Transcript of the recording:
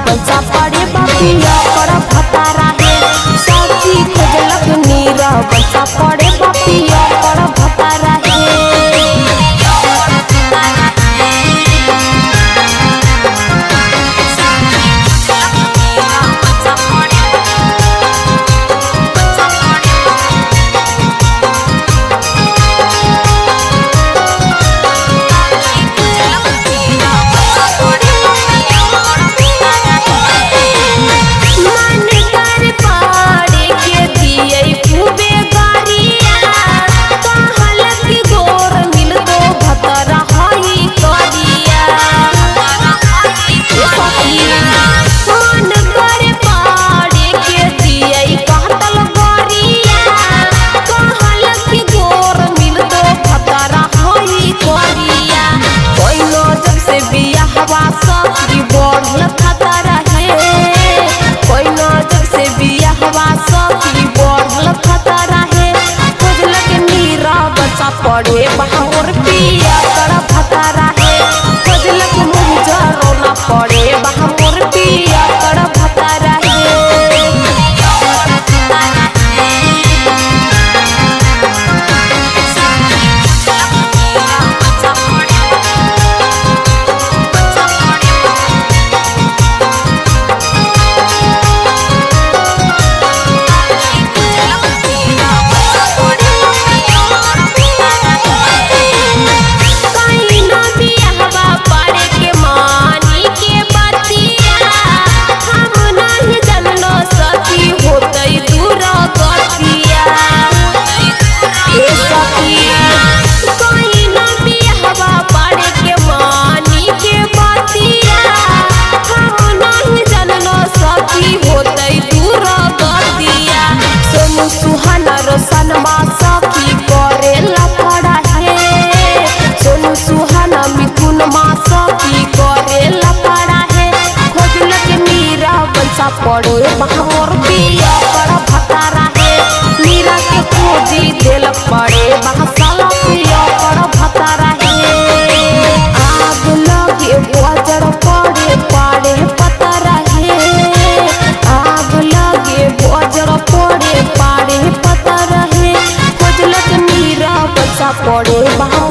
बच्चा पड़े बापिया पर भतारा है सखी खोजलक नीरा बच्चा पड़े बापिया पर भतारा है। पड़े बहार पिया कर भतारा है खोजलक मुझा रोना पड़े बहार पिया कर भतारा है। सखी करेला पड़ा है सोनू सुहाना मिथुन माँ सखी करेला पड़ा है खोजलक मीरा बंसा पड़े बहार पिया पर भतारा है मीरा के खोजी दिल पड़े बहसाला पिया पर भतारा है। आग लगे बजर पड़े पड़े पतारा है आग लगे बजर पड़े पड़े पतारा है खोजलक मीरा बच्चा पड़े बहा